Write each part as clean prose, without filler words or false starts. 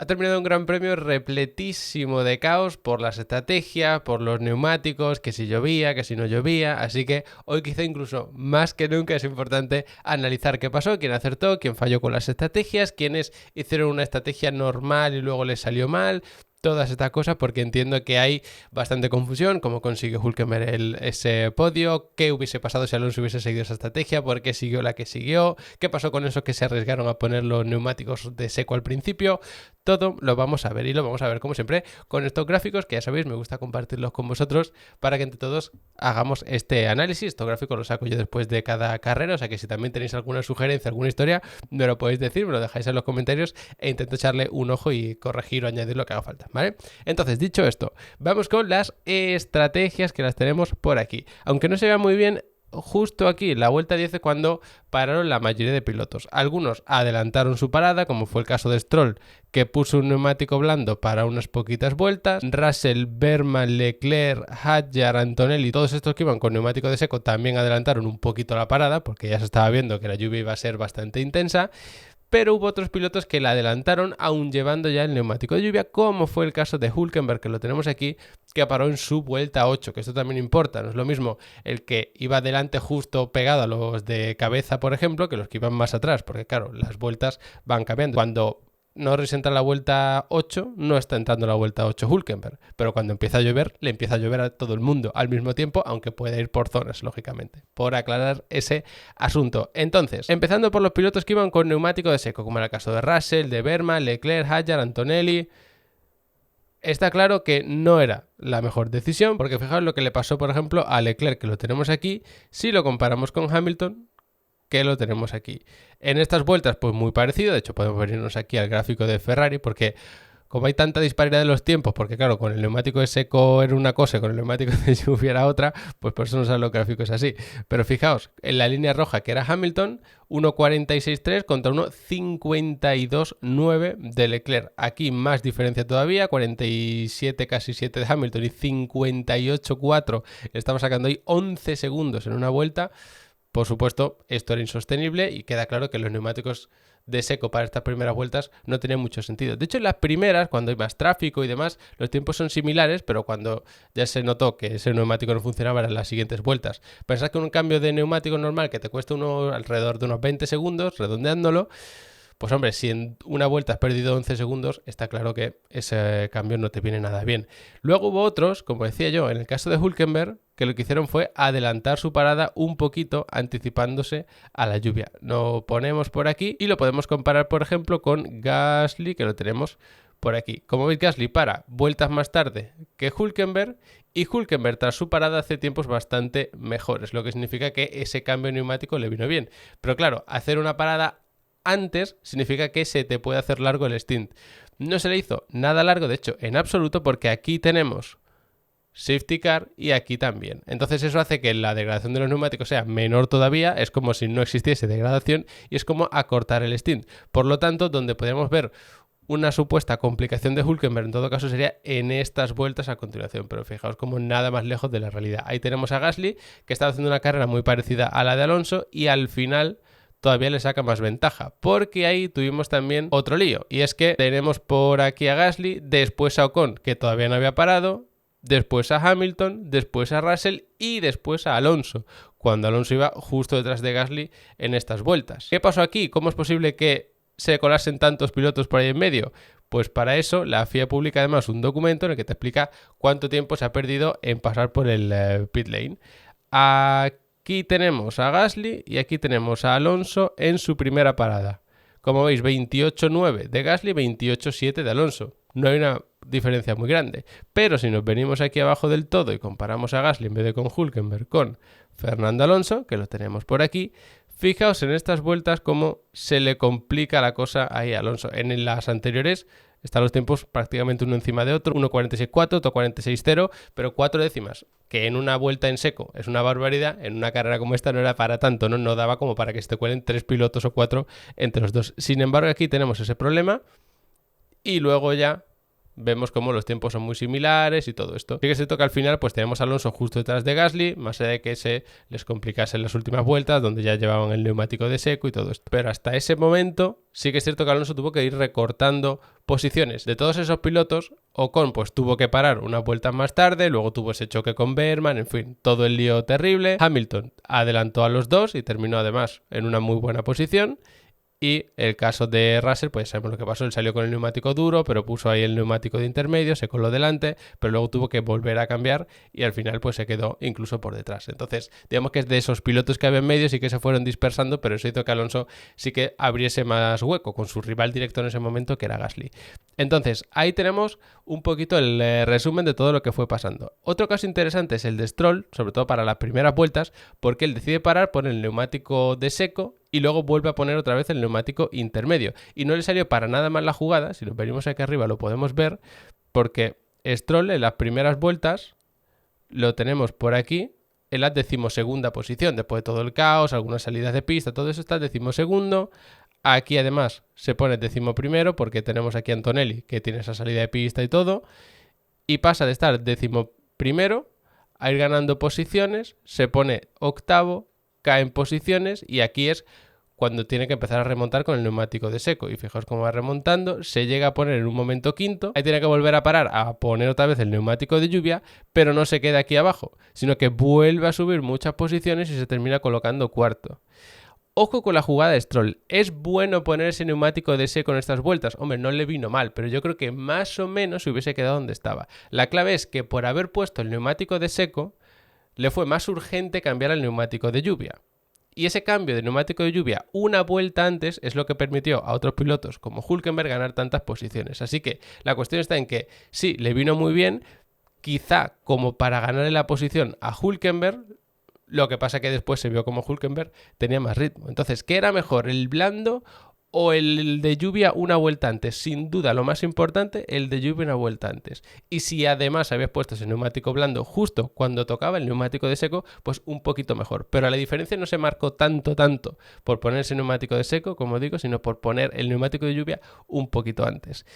Ha terminado un gran premio repletísimo de caos por las estrategias, por los neumáticos, que si llovía, que si no llovía, así que hoy quizá incluso más que nunca es importante analizar qué pasó, quién acertó, quién falló con las estrategias, quiénes hicieron una estrategia normal y luego les salió mal, todas estas cosas, porque entiendo que hay bastante confusión, cómo consiguió Hülkenberg ese podio, qué hubiese pasado si Alonso hubiese seguido esa estrategia, por qué siguió la que siguió, qué pasó con esos que se arriesgaron a poner los neumáticos de seco al principio. Todo lo vamos a ver y lo vamos a ver como siempre con estos gráficos que ya sabéis me gusta compartirlos con vosotros para que entre todos hagamos este análisis. Estos gráficos los saco yo después de cada carrera, o sea que si también tenéis alguna sugerencia, alguna historia, me lo podéis decir, me lo dejáis en los comentarios e intento echarle un ojo y corregir o añadir lo que haga falta, ¿vale? Entonces, dicho esto, vamos con las estrategias que las tenemos por aquí. Aunque no se vea muy bien, justo aquí, la vuelta 10 es cuando pararon la mayoría de pilotos. Algunos adelantaron su parada, como fue el caso de Stroll, que puso un neumático blando para unas poquitas vueltas. Russell, Berman, Leclerc, Hadjar, Antonelli, todos estos que iban con neumático de seco también adelantaron un poquito la parada, porque ya se estaba viendo que la lluvia iba a ser bastante intensa. Pero hubo otros pilotos que la adelantaron aún llevando ya el neumático de lluvia, como fue el caso de Hülkenberg, que lo tenemos aquí, que paró en su vuelta 8, que esto también importa, no es lo mismo el que iba adelante justo pegado a los de cabeza, por ejemplo, que los que iban más atrás, porque claro, las vueltas van cambiando. Cuando Norris entra en la vuelta 8, no está entrando en la vuelta 8 Hülkenberg, pero cuando empieza a llover, le empieza a llover a todo el mundo al mismo tiempo, aunque puede ir por zonas, lógicamente, por aclarar ese asunto. Entonces, empezando por los pilotos que iban con neumático de seco, como era el caso de Russell, de Berman, Leclerc, Hadjar, Antonelli. Está claro que no era la mejor decisión, porque fijaos lo que le pasó, por ejemplo, a Leclerc, que lo tenemos aquí, si lo comparamos con Hamilton, que lo tenemos aquí. En estas vueltas, pues muy parecido, de hecho podemos venirnos aquí al gráfico de Ferrari, porque como hay tanta disparidad de los tiempos, porque claro, con el neumático de seco era una cosa y con el neumático de lluvia era otra, pues por eso no salen los gráficos así. Pero fijaos, en la línea roja que era Hamilton, 1.46.3 contra 1.52.9 de Leclerc. Aquí más diferencia todavía, 47 casi 7 de Hamilton y 58.4. Estamos sacando ahí 11 segundos en una vuelta. Por supuesto, esto era insostenible y queda claro que los neumáticos de seco para estas primeras vueltas no tenían mucho sentido. De hecho, en las primeras, cuando hay más tráfico y demás, los tiempos son similares, pero cuando ya se notó que ese neumático no funcionaba en las siguientes vueltas. Pensad que un cambio de neumático normal que te cuesta alrededor de unos 20 segundos, redondeándolo, pues hombre, si en una vuelta has perdido 11 segundos, está claro que ese cambio no te viene nada bien. Luego hubo otros, como decía yo, en el caso de Hülkenberg, que lo que hicieron fue adelantar su parada un poquito anticipándose a la lluvia. Lo ponemos por aquí y lo podemos comparar, por ejemplo, con Gasly, que lo tenemos por aquí. Como veis, Gasly para vueltas más tarde que Hülkenberg y Hülkenberg tras su parada hace tiempos bastante mejores, lo que significa que ese cambio neumático le vino bien. Pero claro, hacer una parada antes significa que se te puede hacer largo el stint. No se le hizo nada largo, de hecho, en absoluto, porque aquí tenemos safety car y aquí también. Entonces eso hace que la degradación de los neumáticos sea menor todavía, es como si no existiese degradación y es como acortar el stint. Por lo tanto, donde podríamos ver una supuesta complicación de Hülkenberg, en todo caso sería en estas vueltas a continuación, pero fijaos como nada más lejos de la realidad. Ahí tenemos a Gasly, que estaba haciendo una carrera muy parecida a la de Alonso y al final todavía le saca más ventaja, porque ahí tuvimos también otro lío, y es que tenemos por aquí a Gasly, después a Ocon, que todavía no había parado, después a Hamilton, después a Russell y después a Alonso, cuando Alonso iba justo detrás de Gasly en estas vueltas. ¿Qué pasó aquí? ¿Cómo es posible que se colasen tantos pilotos por ahí en medio? Pues para eso la FIA publica además un documento en el que te explica cuánto tiempo se ha perdido en pasar por el pit lane. Aquí tenemos a Gasly y aquí tenemos a Alonso en su primera parada. Como veis, 28.9 de Gasly, 28.7 de Alonso. No hay una diferencia muy grande. Pero si nos venimos aquí abajo del todo y comparamos a Gasly en vez de con Hülkenberg con Fernando Alonso, que lo tenemos por aquí, fijaos en estas vueltas cómo se le complica la cosa ahí a Alonso. En las anteriores están los tiempos prácticamente uno encima de otro, 1.46.4, otro 46.0, pero 4 décimas, que en una vuelta en seco es una barbaridad, en una carrera como esta no era para tanto, no daba como para que se te cuelen 3 pilotos o 4 entre los dos. Sin embargo, aquí tenemos ese problema y luego ya vemos como los tiempos son muy similares y todo esto. Sí que es cierto que al final pues tenemos a Alonso justo detrás de Gasly, más allá de que se les complicase en las últimas vueltas, donde ya llevaban el neumático de seco y todo esto. Pero hasta ese momento sí que es cierto que Alonso tuvo que ir recortando posiciones. De todos esos pilotos, Ocon pues tuvo que parar unas vueltas más tarde, luego tuvo ese choque con Wehrmann, en fin, todo el lío terrible. Hamilton adelantó a los dos y terminó además en una muy buena posición. Y el caso de Russell, pues sabemos lo que pasó, él salió con el neumático duro, pero puso ahí el neumático de intermedio, se coló delante, pero luego tuvo que volver a cambiar y al final pues se quedó incluso por detrás. Entonces, digamos que es de esos pilotos que había en medio, sí que se fueron dispersando, pero eso hizo que Alonso sí que abriese más hueco con su rival directo en ese momento, que era Gasly. Entonces, ahí tenemos un poquito el resumen de todo lo que fue pasando. Otro caso interesante es el de Stroll, sobre todo para las primeras vueltas, porque él decide parar, pone el neumático de seco y luego vuelve a poner otra vez el neumático intermedio. Y no le salió para nada mal la jugada, si nos venimos aquí arriba lo podemos ver, porque Stroll en las primeras vueltas lo tenemos por aquí en la 12ª posición, después de todo el caos, algunas salidas de pista, todo eso está en 12º. Aquí además se pone 11º porque tenemos aquí a Antonelli, que tiene esa salida de pista y todo, y pasa de estar 11º a ir ganando posiciones, se pone 8º, cae en posiciones y aquí es cuando tiene que empezar a remontar con el neumático de seco. Y fijaos cómo va remontando, se llega a poner en un momento 5º, ahí tiene que volver a parar a poner otra vez el neumático de lluvia, pero no se queda aquí abajo, sino que vuelve a subir muchas posiciones y se termina colocando 4º. Ojo con la jugada de Stroll. ¿Es bueno poner ese neumático de seco en estas vueltas? Hombre, no le vino mal, pero yo creo que más o menos se hubiese quedado donde estaba. La clave es que por haber puesto el neumático de seco, le fue más urgente cambiar al neumático de lluvia. Y ese cambio de neumático de lluvia una vuelta antes es lo que permitió a otros pilotos como Hülkenberg ganar tantas posiciones. Así que la cuestión está en que sí, le vino muy bien, quizá como para ganarle la posición a Hülkenberg. Lo que pasa que después se vio como Hülkenberg tenía más ritmo. Entonces, ¿qué era mejor, el blando o el de lluvia una vuelta antes? Sin duda, lo más importante, el de lluvia una vuelta antes. Y si además habías puesto ese neumático blando justo cuando tocaba el neumático de seco, pues un poquito mejor. Pero la diferencia no se marcó tanto por poner ese neumático de seco, como digo, sino por poner el neumático de lluvia un poquito antes.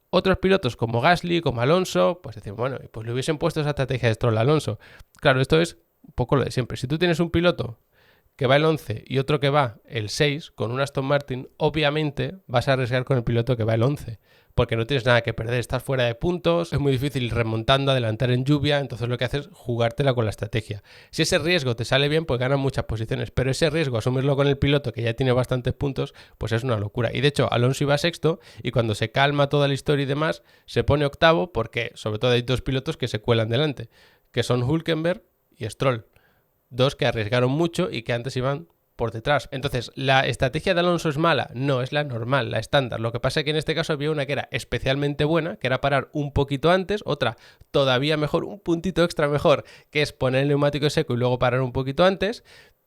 Otros pilotos como Gasly, como Alonso, pues decimos, bueno, pues le hubiesen puesto esa estrategia de Stroll a Alonso. Claro, esto es un poco lo de siempre. Si tú tienes un piloto que va el 11 y otro que va el 6 con un Aston Martin, obviamente vas a arriesgar con el piloto que va el 11, porque no tienes nada que perder, estás fuera de puntos, es muy difícil ir remontando, adelantar en lluvia, entonces lo que haces es jugártela con la estrategia. Si ese riesgo te sale bien, pues ganas muchas posiciones, pero ese riesgo, asumirlo con el piloto que ya tiene bastantes puntos, pues es una locura. Y de hecho, Alonso iba sexto y cuando se calma toda la historia y demás, se pone octavo porque sobre todo hay dos pilotos que se cuelan delante, que son Hülkenberg y Stroll. Dos que arriesgaron mucho y que antes iban por detrás. Entonces, ¿la estrategia de Alonso es mala? No, es la normal, la estándar. Lo que pasa es que en este caso había una que era especialmente buena, que era parar un poquito antes, otra todavía mejor, un puntito extra mejor, que es poner el neumático seco y luego parar un poquito antes.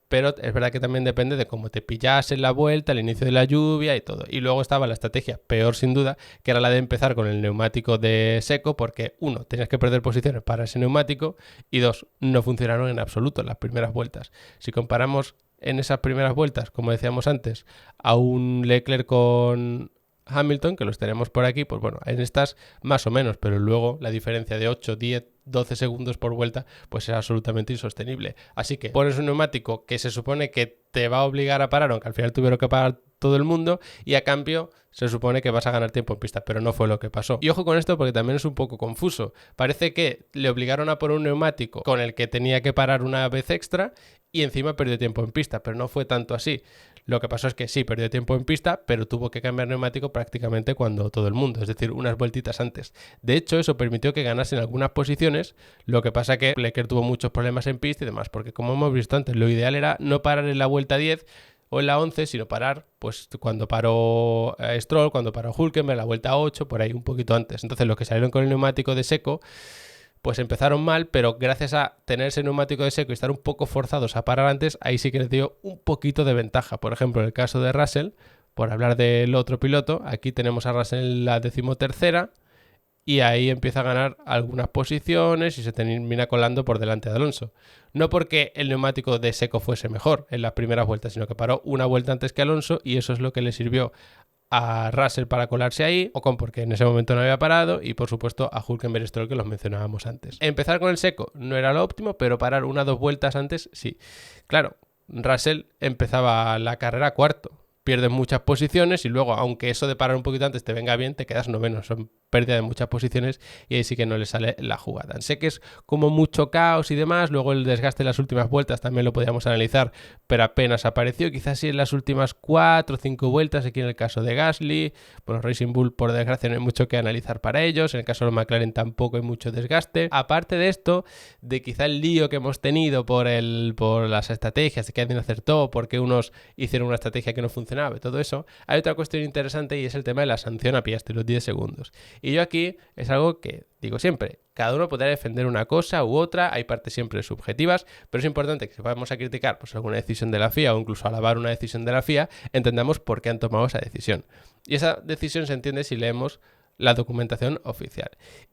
Pero es verdad que también depende de cómo te pillas en la vuelta, el inicio de la lluvia y todo. Y luego estaba la estrategia, peor sin duda, que era la de empezar con el neumático de seco, porque uno, tenías que perder posiciones para ese neumático y dos, no funcionaron en absoluto en las primeras vueltas. Si comparamos en esas primeras vueltas, como decíamos antes, a un Leclerc con Hamilton, que los tenemos por aquí, pues bueno, en estas más o menos, pero luego la diferencia de 8, 10, 12 segundos por vuelta, pues es absolutamente insostenible. Así que pones un neumático que se supone que te va a obligar a parar, aunque al final tuvieron que parar todo el mundo, y a cambio se supone que vas a ganar tiempo en pista, pero no fue lo que pasó. Y ojo con esto porque también es un poco confuso. Parece que le obligaron a poner un neumático con el que tenía que parar una vez extra y encima perdió tiempo en pista, pero no fue tanto así. Lo que pasó es que sí, perdió tiempo en pista, pero tuvo que cambiar neumático prácticamente cuando todo el mundo, es decir, unas vueltitas antes. De hecho, eso permitió que ganase en algunas posiciones, lo que pasa que Leclerc tuvo muchos problemas en pista y demás, porque como hemos visto antes, lo ideal era no parar en la vuelta 10 o en la 11, sino parar pues cuando paró Stroll, cuando paró Hülkenberg, la vuelta 8, por ahí un poquito antes. Entonces los que salieron con el neumático de seco pues empezaron mal, pero gracias a tener ese neumático de seco y estar un poco forzados a parar antes, ahí sí que les dio un poquito de ventaja. Por ejemplo, en el caso de Russell, por hablar del otro piloto, aquí tenemos a Russell en la 13ª y ahí empieza a ganar algunas posiciones y se termina colando por delante de Alonso. No porque el neumático de seco fuese mejor en las primeras vueltas, sino que paró una vuelta antes que Alonso y eso es lo que le sirvió a Russell para colarse ahí, Ocon porque en ese momento no había parado y por supuesto a Hülkenberg y Stroll que los mencionábamos antes. Empezar con el seco no era lo óptimo, pero parar 1 o 2 vueltas antes sí. Claro, Russell empezaba la carrera cuarto. Pierdes muchas posiciones y luego, aunque eso de parar un poquito antes te venga bien, te quedas noveno. Son pérdida de muchas posiciones y ahí sí que no le sale la jugada. Sé que es como mucho caos y demás, luego el desgaste en las últimas vueltas también lo podíamos analizar, pero apenas apareció, quizás sí en las últimas 4 o 5 vueltas, aquí en el caso de Gasly. Bueno, Racing Bull por desgracia no hay mucho que analizar para ellos, en el caso de los McLaren tampoco hay mucho desgaste. Aparte de esto, de quizá el lío que hemos tenido por las estrategias, de que alguien acertó, porque unos hicieron una estrategia que no funcionaba y todo eso, hay otra cuestión interesante y es el tema de la sanción a Piastri, los 10 segundos. Y yo aquí es algo que digo siempre, cada uno podrá defender una cosa u otra, hay partes siempre subjetivas, pero es importante que si vamos a criticar pues, alguna decisión de la FIA o incluso alabar una decisión de la FIA, entendamos por qué han tomado esa decisión. Y esa decisión se entiende si leemos la documentación oficial.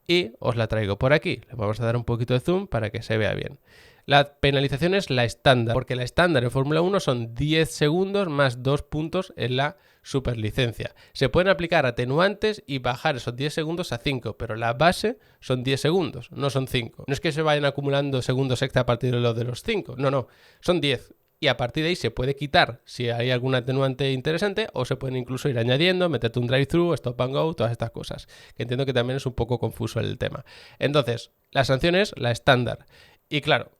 Y os la traigo por aquí, le vamos a dar un poquito de zoom para que se vea bien. La penalización es la estándar, porque la estándar en Fórmula 1 son 10 segundos más 2 puntos en la superlicencia. Se pueden aplicar atenuantes y bajar esos 10 segundos a 5, pero la base son 10 segundos, no son 5. No es que se vayan acumulando segundos extra a partir de los 5, no, son 10. Y a partir de ahí se puede quitar si hay algún atenuante interesante o se pueden incluso ir añadiendo, meterte un drive-thru, stop and go, todas estas cosas. Que entiendo que también es un poco confuso el tema. Entonces, la sanción es la estándar. Y claro,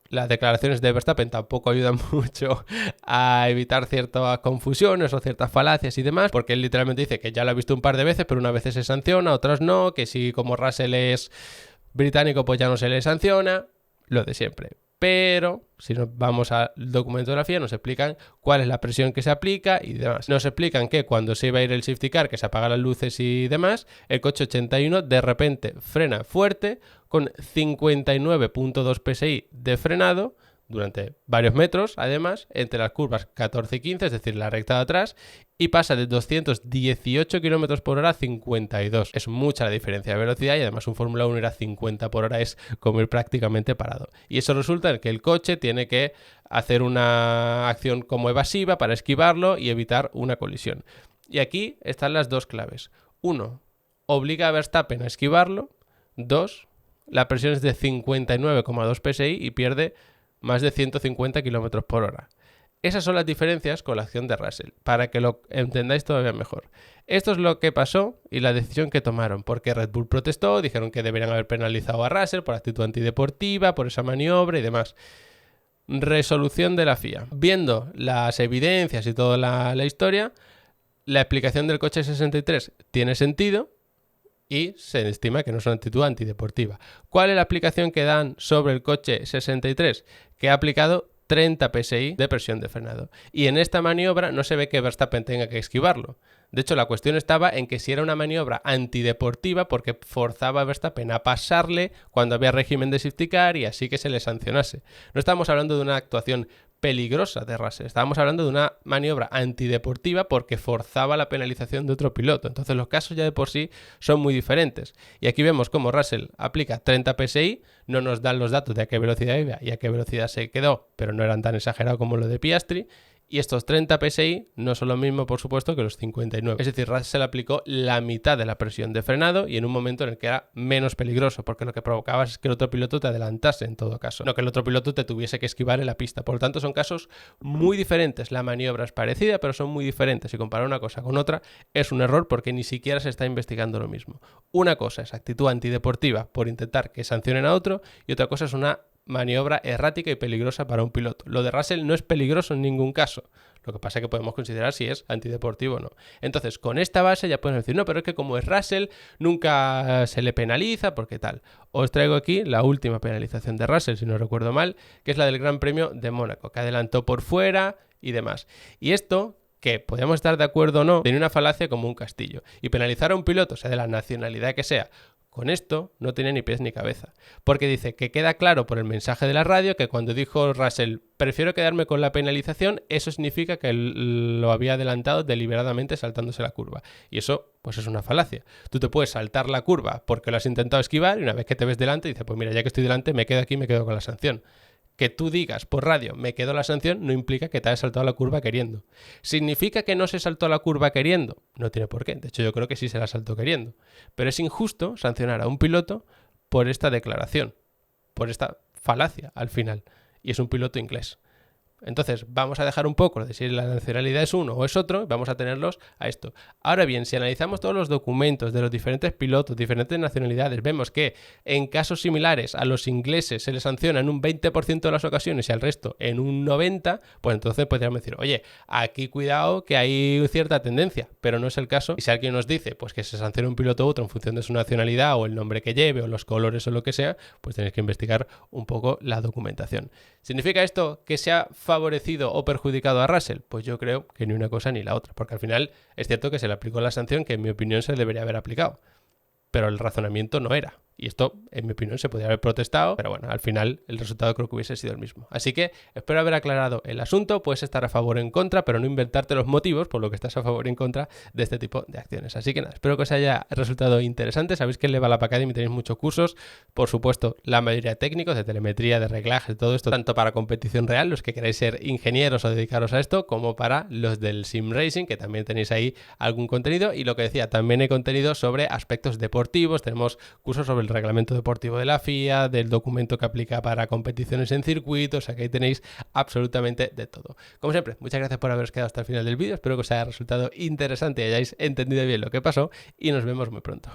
las declaraciones de Verstappen tampoco ayudan mucho a evitar ciertas confusiones o ciertas falacias y demás, porque él literalmente dice que ya lo ha visto un par de veces, pero unas veces se sanciona, otras no, que si como Russell es británico pues ya no se le sanciona, lo de siempre. Pero si nos vamos al documento de la FIA nos explican cuál es la presión que se aplica y demás. Nos explican que cuando se iba a ir el safety car, que se apagan las luces y demás, el coche 81 de repente frena fuerte con 59.2 PSI de frenado durante varios metros, además, entre las curvas 14 y 15, es decir, la recta de atrás, y pasa de 218 km por hora a 52. Es mucha la diferencia de velocidad y además un Fórmula 1 ir a 50 por hora es como ir prácticamente parado. Y eso resulta en que el coche tiene que hacer una acción como evasiva para esquivarlo y evitar una colisión. Y aquí están las dos claves. 1. Obliga a Verstappen a esquivarlo. 2. La presión es de 59,2 PSI y pierde más de 150 km por hora. Esas son las diferencias con la acción de Russell, para que lo entendáis todavía mejor. Esto es lo que pasó y la decisión que tomaron, porque Red Bull protestó, dijeron que deberían haber penalizado a Russell por actitud antideportiva, por esa maniobra y demás. Resolución de la FIA. Viendo las evidencias y toda la historia, la explicación del coche 63 tiene sentido, y se estima que no es una actitud antideportiva. ¿Cuál es la aplicación que dan sobre el coche 63? Que ha aplicado 30 PSI de presión de frenado. Y en esta maniobra no se ve que Verstappen tenga que esquivarlo. De hecho, la cuestión estaba en que si era una maniobra antideportiva porque forzaba a Verstappen a pasarle cuando había régimen de safety car y así que se le sancionase. No estamos hablando de una actuación peligrosa de Russell. Estábamos hablando de una maniobra antideportiva porque forzaba la penalización de otro piloto. Entonces los casos ya de por sí son muy diferentes. Y aquí vemos cómo Russell aplica 30 PSI, no nos dan los datos de a qué velocidad iba y a qué velocidad se quedó, pero no eran tan exagerados como lo de Piastri. Y estos 30 PSI no son lo mismo, por supuesto, que los 59. Es decir, Russell aplicó la mitad de la presión de frenado y en un momento en el que era menos peligroso, porque lo que provocaba es que el otro piloto te adelantase en todo caso, no que el otro piloto te tuviese que esquivar en la pista. Por lo tanto, son casos muy diferentes. La maniobra es parecida, pero son muy diferentes. Y comparar una cosa con otra es un error porque ni siquiera se está investigando lo mismo. Una cosa es actitud antideportiva por intentar que sancionen a otro y otra cosa es una maniobra errática y peligrosa para un piloto. Lo de Russell no es peligroso en ningún caso. Lo que pasa es que podemos considerar si es antideportivo o no. Entonces, con esta base ya podemos decir, no, pero es que como es Russell, nunca se le penaliza, porque tal. Os traigo aquí la última penalización de Russell, si no recuerdo mal, que es la del Gran Premio de Mónaco, que adelantó por fuera y demás. Y esto, que podemos estar de acuerdo o no, tiene una falacia como un castillo. Y penalizar a un piloto, sea de la nacionalidad que sea, con esto no tiene ni pies ni cabeza, porque dice que queda claro por el mensaje de la radio que cuando dijo Russell prefiero quedarme con la penalización, eso significa que él lo había adelantado deliberadamente saltándose la curva. Y eso pues es una falacia. Tú te puedes saltar la curva porque lo has intentado esquivar y una vez que te ves delante dices pues mira, ya que estoy delante me quedo aquí y me quedo con la sanción. Que tú digas por radio, me quedo la sanción, no implica que te hayas saltado la curva queriendo. ¿Significa que no se saltó la curva queriendo? No tiene por qué. De hecho, yo creo que sí se la saltó queriendo. Pero es injusto sancionar a un piloto por esta declaración, por esta falacia al final. Y es un piloto inglés. Entonces, vamos a dejar un poco de si la nacionalidad es uno o es otro, y vamos a tenerlos a esto. Ahora bien, si analizamos todos los documentos de los diferentes pilotos, diferentes nacionalidades, vemos que en casos similares a los ingleses se les sanciona en un 20% de las ocasiones y al resto en un 90%, pues entonces podríamos decir, oye, aquí cuidado que hay cierta tendencia, pero no es el caso. Y si alguien nos dice pues que se sanciona un piloto u otro en función de su nacionalidad o el nombre que lleve o los colores o lo que sea, pues tenéis que investigar un poco la documentación. ¿Significa esto que se ha favorecido o perjudicado a Russell? Pues yo creo que ni una cosa ni la otra, porque al final es cierto que se le aplicó la sanción que en mi opinión se debería haber aplicado, pero el razonamiento no era. Y esto, en mi opinión, se podría haber protestado, pero bueno, al final el resultado creo que hubiese sido el mismo. Así que espero haber aclarado el asunto. Puedes estar a favor o en contra, pero no inventarte los motivos por lo que estás a favor o en contra de este tipo de acciones. Así que nada, espero que os haya resultado interesante. Sabéis que en Level Up Academy tenéis muchos cursos, por supuesto, la mayoría de técnicos, de telemetría, de reglaje, todo esto, tanto para competición real, los que queréis ser ingenieros o dedicaros a esto, como para los del Sim Racing, que también tenéis ahí algún contenido. Y lo que decía, también hay contenido sobre aspectos deportivos. Tenemos cursos sobre el reglamento deportivo de la FIA, del documento que aplica para competiciones en circuitos, o sea que ahí tenéis absolutamente de todo. Como siempre, muchas gracias por haberos quedado hasta el final del vídeo, espero que os haya resultado interesante y hayáis entendido bien lo que pasó y nos vemos muy pronto.